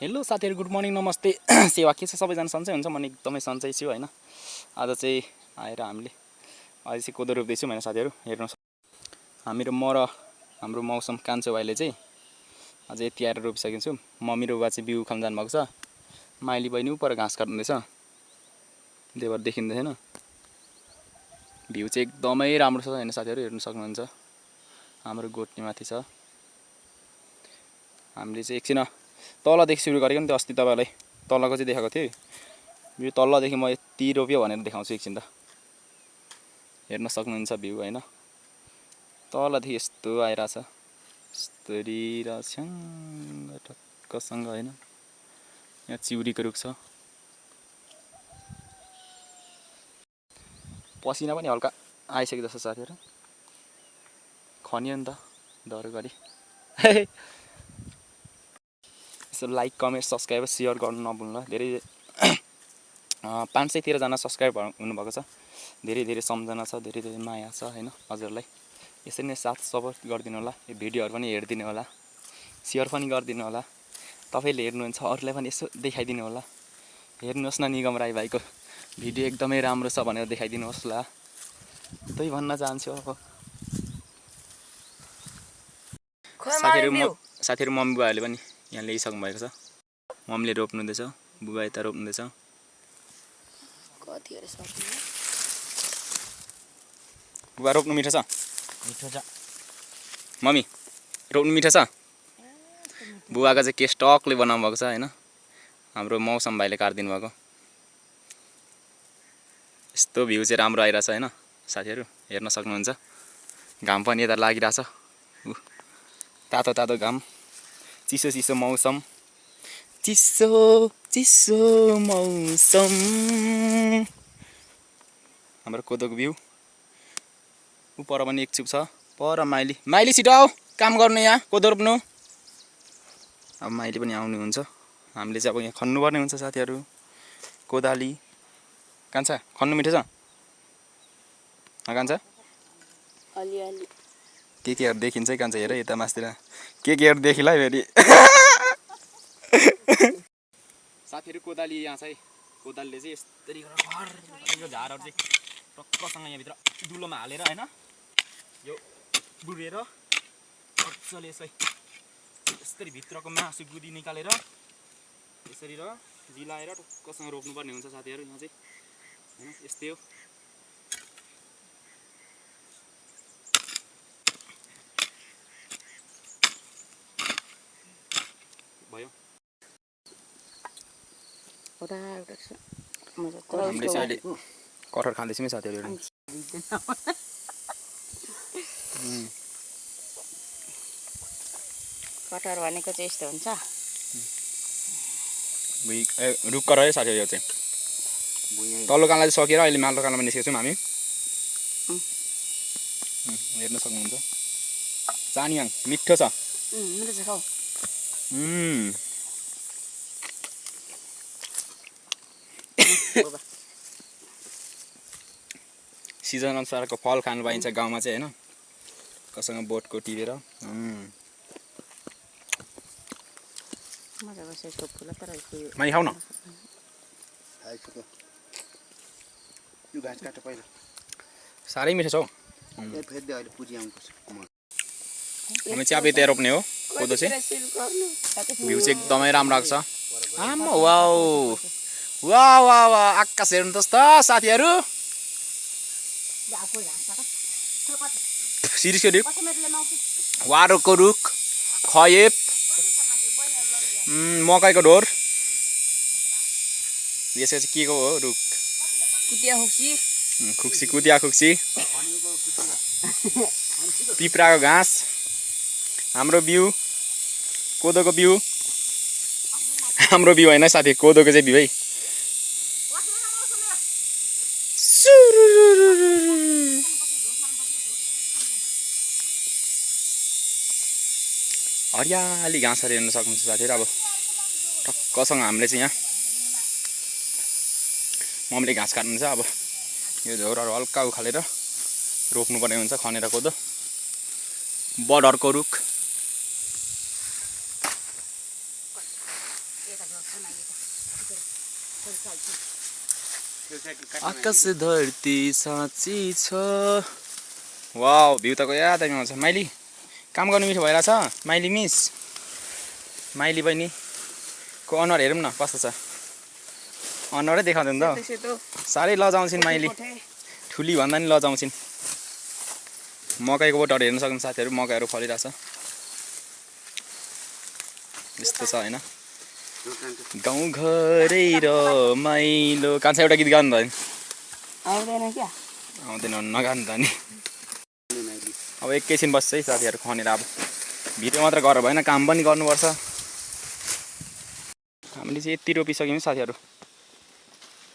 Hello साथीहरु, good morning, नमस्ते। सेवा के छ? सबैजना सन्चै हुन्छ? म एकदमै सन्चै छु हैन। आज चाहिँ आएर हामीले अहिले चाहिँ कोदो रोप्दैछौँ हैन साथीहरु, हेर्नुस्। हाम्रो मौसम कान्छो भाइले चाहिँ आज यति आएर रोपिसकेको छु। मम्मी र बुबा चाहिँ बिउ खान जानु भएको छ। माइली बहिनी उपर घाँस काट्दैछ। देवर देखिँदै हैन। भ्यू चाहिँ एकदमै राम्रो छ हैन साथीहरु, हेर्न सक्नुहुन्छ। हाम्रो गोठनी माथि छ। हामीले चाहिँ एकछिन तलदेखि सुरु गरेको नि त, अस्ति तपाईहरुलाई तलको चाहिँ देखाएको थिएँ। यो तलदेखि म यति रोप्यो भनेर देखाउँछु एकछिन त। हेर्न सक्नुहुन्छ भ्यू हैन। तलदेखि यस्तो आइराछ, यस्तरी र छ्याङ्ग टक्कसँग हैन। यहाँ चिउरीको रुख छ। पसिना पनि हल्का आइसक्यो जस्तो साथीहरु। खनियो नि त दरगरी। यसो लाइक, कमेन्ट, सब्स्क्राइब, शेयर गर्नु नभुल्नु ल। धेरै 500 जना सब्स्क्राइब हुनुभएको छ। धेरै धेरै सम्झना छ, धेरै धेरै माया छ हैन हजुरलाई। यसरी नै साथ सपोर्ट गरिदिनु होला। यो भिडियोहरु पनि हेरिदिनु होला, शेयर पनि गरिदिनु होला। तपाईले हेर्नुहुन्छ अरूलाई पनि यसो देखाइदिनु होला। हेर्नुहोस् न निगम राई भाइको भिडियो एकदमै राम्रो छ भनेर देखाइदिनुहोस् ल। त्यही भन्न चाहन्छु अब। साथीहरु मम्मी बुबाहरूले पनि यहाँ ल्याइसक्नु भएको छ। मम्मीले रोप्नुहुँदैछ, बुबा यता रोप्नुहुँदैछ। बुबा रोप्नु मिठो छ? मिठो छ। मम्मी रोप्नु मिठो छ? बुबाको चाहिँ केस टकले बनाउनु भएको छ हैन। हाम्रो मौसम भाइले काट्दिनु भएको। यस्तो भ्यू चाहिँ राम्रो आइराछ हैन साथीहरु, हेर्न सक्नुहुन्छ। घाम पनि यता लागिराछ। तातो तातो घाम, चिसो चिसो मौसम, चिसो चिसो मौसम। हाम्रो कोदोको भ्यू उपर पनि एक चुप छ। पर माइली छिटो आऊ, काम गर्नु यहाँ कोदो रोप्नु। अब माइली पनि आउनुहुन्छ। हामीले चाहिँ अब यहाँ खन्नुपर्ने हुन्छ साथीहरु। कोदाली कान्छा खन्नु मिठो छ? कान्छा अलिअलि केहरू देखिन्छ है कान्छा, हेर यता मास्तिर केहरू देखिला है फेरि। साथीहरु कोदाली यहाँ छ है। कोदालीले चाहिँ यस्तरी गरेर यो झारहरु चाहिँ टक्कसँग यहाँ भित्र दुलोमा हालेर हैन, यो बुढेर मज्जाले यसरी भित्रको मासु गुदी निकालेर यसरी र जिलाएर टक्कसँग रोप्नुपर्ने हुन्छ साथीहरु। यहाँ चाहिँ हैन यस्तै हो। भयो हामीले चाहिँ अहिले कटहर खाँदैछौँ साथीहरु। कटहर भनेको चाहिँ यस्तो हुन्छ। रुख कर है साथीहरु। यो चाहिँ तल्लो कानलाई सकेर अहिले माथिल्लो कानमा निस्केको छौँ हामी। हेर्न सक्नुहुन्छ। चानियाङ मिठो छ। मिठो छ खाऊ। सिजन अनुसारको फल खानु पाइन्छ गाउँमा चाहिँ हैन। कसँग बोटको टिपेर माइ खाऊ न। साह्रै मिठो छ हौ। हामी चाहिँ अब यता रोप्ने हो कोदो चाहिँ। भ्यू चाहिँ एकदमै राम्रो आएको छ। आम्मा वाउ वाह वाह वाह, आकाश हेर्नुहोस् त साथीहरु। सिरिसको रुख, वारुको रुख, खयेप, मकैको ढोर। यसको चाहिँ के को हो रुख? खुक्सी, कुदिया खुक्सी, पिपराको घाँस। हाम्रो बिउ कोदोको बिउ, हाम्रो बिउ हैन साथी, कोदोको चाहिँ बिउ है। हरियाली घाँसहरू हेर्न सक्नुहुन्छ साथीहरु। अब टक्कसँग हामीले चाहिँ यहाँ मम्मीले घाँस काट्नुहुन्छ। अब यो झोरहरू हल्का उखालेर रोप्नुपर्ने हुन्छ खनेर कोदो। बडरको रुख, आकाश धरती साँची छ। वाउ भ्यू त क्या दामी आउँछ। माइली काम गर्नु मिठो भइरहेछ माइली मिस। माइली बहिनीको अनुहार हेरौँ न कस्तो छ। अनुहारै देखाउँदैन त साह्रै लजाउँछिन् माइली। ठुली भन्दा नि लजाउँछिन्। मकैको बोटहरू हेर्न सक्नुहुन्छ साथीहरू मकैहरू फलिरहेछ। यस्तो छ होइन गाउँघरै रमाइलो। कान्छा एउटा गीत गाउनु भयो आउँदैन क्या आउँदैन नगाउनु त नि। अब एकैछिन बस्छ है साथीहरू खनेर। अब भिडियो मात्र गरेर भएन काम पनि गर्नुपर्छ। हामीले चाहिँ यति रोपिसक्यौँ साथीहरू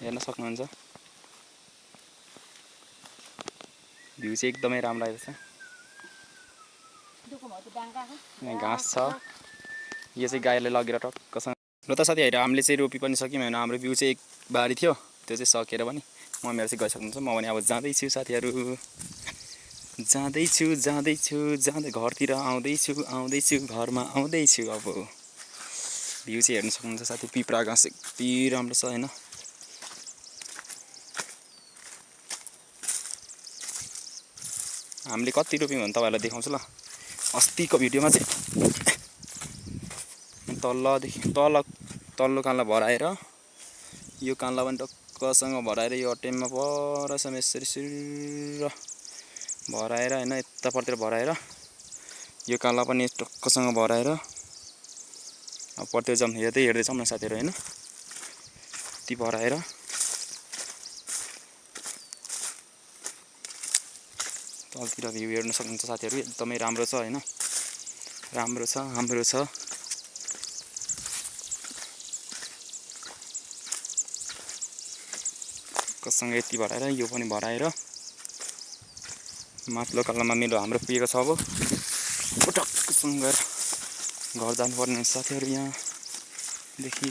हेर्न सक्नुहुन्छ। भ्यू चाहिँ एकदमै राम्रो आएको छ। यहाँ घाँस छ। यो चाहिँ गाईले लगेर टक्कसँग र त साथीहरू हामीले चाहिँ रोपी पनि सक्यौँ होइन। हाम्रो भ्यू चाहिँ एक बारी थियो त्यो चाहिँ सकेर पनि मम्मीहरू चाहिँ गइसक्नुहुन्छ। म भने अब जाँदैछु साथीहरू जाँदै घरतिर आउँदैछु घरमा आउँदैछु। अब भ्यू चाहिँ हेर्न सक्नुहुन्छ साथी। पिपरा घाँस यति राम्रो छ होइन। हामीले कति रोप्यौँ भने तपाईँहरूलाई देखाउँछु ल। अस्तिको भिडियोमा चाहिँ तल्लो कान्ला भराएर यो कान्ला पनि टक्कसँग भराएर यो अटेममा परसम्म यसरी सिर भराएर होइन यतापट्टितिर भराएर यो कान्ला पनि टक्कसँग भराएर अब पट्टि जम हेर्दैछौँ न साथीहरू होइन। यति भराएर तलतिर भ्यू हेर्न सक्नुहुन्छ साथीहरू एकदमै राम्रो छ होइन। राम्रो छ हाम्रो छ। टक्कसँग यति भराएर यो पनि भराएर माथिल्लो कान्लामा हाम्रो पुगेको छ। अब टक्कसँग गएर घर जानुपर्ने साथीहरू। यहाँदेखि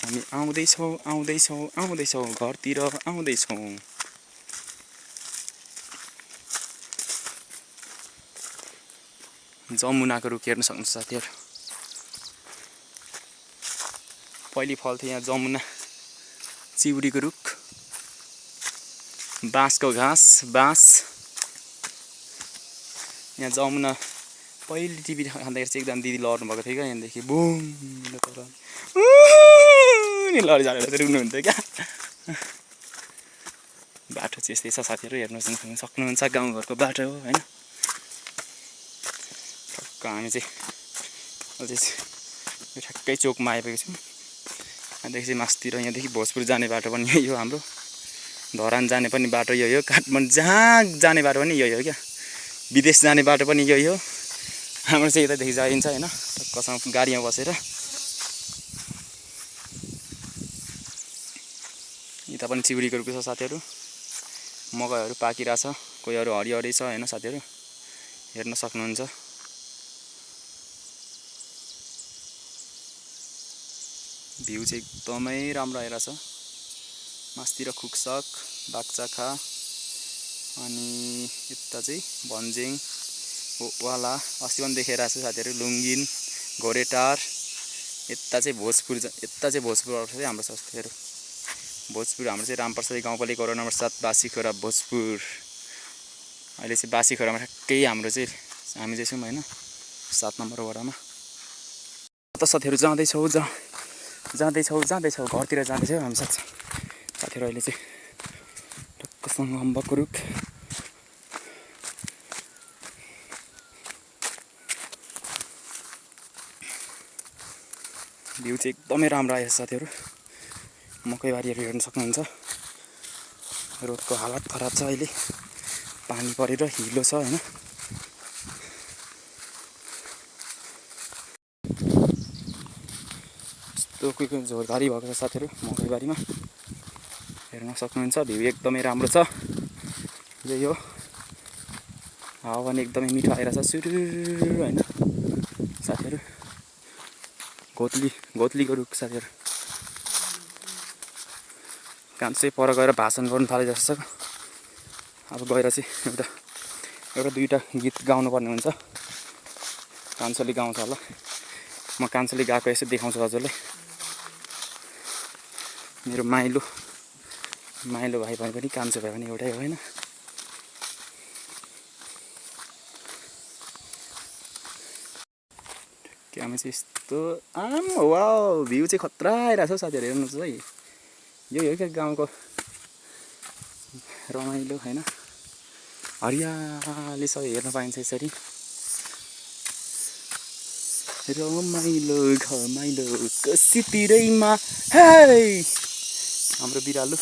हामी आउँदैछौँ घरतिर आउँदैछौँ। जमुनाको रुख हेर्न सक्नुहुन्छ साथीहरू। पहिले फल्थ्यो यहाँ जमुना चिउरीको रुख। बाँसको घाँस बाँस। यहाँ जमुना पहिले टिभी खाँदाखेरि चाहिँ एकदम दिदी लड्नु भएको थियो क्या। यहाँदेखि बुम लडिझालेर चाहिँ रुनुहुन्थ्यो क्या। बाटो चाहिँ यस्तै छ साथीहरू हेर्न सक्नुहुन्छ। गाउँघरको बाटो हो होइन। हामी चाहिँ ठ्याक्कै चोकमा आइपुगेको छौँ। यहाँदेखि चाहिँ मासतिर यहाँदेखि भोजपुर जाने बाटो पनि यही हो। हाम्रो धरान जाने पनि बाटो यही हो। काठमाडौँ जहाँ जाने बाटो पनि यही हो क्या। विदेश जाने बाटो पनि यही हो। हाम्रो चाहिँ यतादेखि जाइन्छ होइन टक्कसँग गाडीमा बसेर। यता पनि चिउरीको रुख छ साथीहरू। मकैहरू पाकिरहेछ कोहीहरू हरिहरि छ होइन साथीहरू हेर्न सक्नुहुन्छ। भ्यू चाहिँ एकदमै राम्रो आइरहेछ। मासतिर खुकसक बागचाखा अनि यता चाहिँ भन्ज्याङ वाला अस्ति पनि देखाइरहेको छ साथीहरू। लुङ्गिन घोरेटार यता चाहिँ भोजपुर आउँछ चाहिँ हाम्रो साथीहरू। भोजपुर हाम्रो चाहिँ रामप्रसाद गाउँपालिका वडा नम्बर 7 बासीखोरा भोजपुर। अहिले चाहिँ बासीखोरामा ठ्याक्कै हाम्रो चाहिँ हामी चाहिँ छौँ होइन 7 नम्बर वडामा। त साथीहरू जाँदैछौँ घरतिर जाँदैछौँ हामी साथीहरू। अहिले चाहिँ टक्कसँग अम्बकको रुख। भ्यू चाहिँ एकदमै राम्रो आएछ साथीहरू। मकैबारीहरू हेर्न सक्नुहुन्छ। रोडको हालत खराब छ अहिले पानी परेर हिलो छ होइन। यस्तो कोही झोरधारी भएको छ साथीहरू मकैबारीमा हेर्न सक्नुहुन्छ। भ्यू एकदमै राम्रो छ। यही हो हावा पनि एकदमै मिठो आइरहेछ सुरुरु होइन साथीहरू। घोत्लीको रुख साथीहरू। कान्छै पर गएर भाषण गर्नु थाले जस्तो छ। अब गएर चाहिँ एउटा दुईवटा गीत गाउनु पर्ने हुन्छ। कान्छोले गाउँछ होला म कान्छोले गएको यसो देखाउँछु हजुरलाई। मेरो माइलो भाइ भाइ पनि कान्छो भाइ पनि एउटै हो होइन। त्यहाँ चाहिँ यस्तो वाउ भ्यू चाहिँ खतरा आइरहेको छ हौ साथीहरू, हेर्नुहोस् है। यो हो क्या गाउँको रमाइलो होइन, हरियाली सबै हेर्न पाइन्छ यसरी। रमाइलो घमाइलो कसीतिरैमा है हाम्रो बिरालो।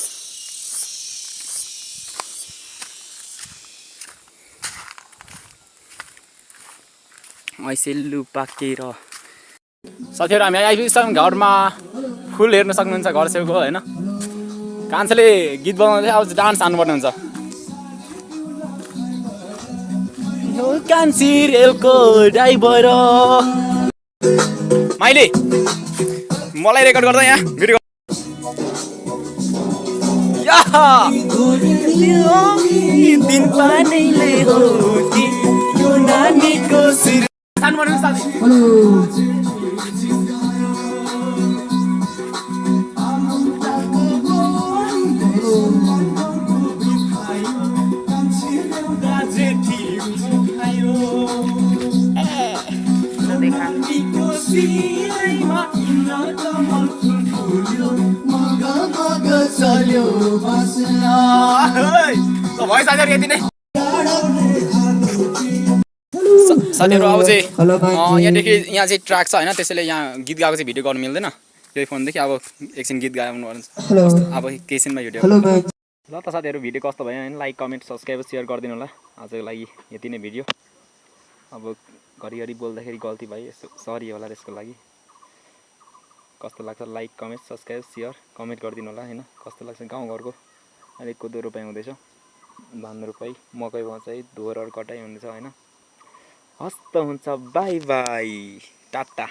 ऐसेलु पाकेर साथीहरू हामी आइपुगेछौँ घरमा। फुल हेर्न सक्नुहुन्छ घर छेउको होइन। कान्छोले गीत बनाउँदै अब डान्स हान्नुपर्ने हुन्छ। यो कान्छी रेलको ड्राइभर माइली मलाई रेकर्ड गर्दा यहाँ भिडियो दिन पानीले हो कि यो नानीको शिर सान्नुपर्ने साथी। साथीहरू अब चाहिँ यहाँ चाहिँ ट्र्याक छ होइन, त्यसैले यहाँ गीत गाएको चाहिँ भिडियो गर्नु मिल्दैन यही फोनदेखि। अब एकछिन गीत गाउनु पर्छ अब एकछिनमा भिडियो। ल त साथीहरू भिडियो कस्तो भयो होइन, लाइक कमेन्ट सब्सक्राइब सेयर गरिदिनु होला। आजको लागि यति नै भिडियो। अब घरिघरि बोल्दाखेरि गल्ती भयो, यसो सरी होला त्यसको लागि। कस्तो लाग्छ like comment subscribe share comment गरिदिनु होला होइन। कस्तो लाग्छ गाउँघरको अहिले कोदो रोपाइ हुँदैछ, धान रोपाइ मकै बचाइ ढोरहरू कटाइ हुँदैछ होइन। हस्त हुन्छ बाई बाई टाटा।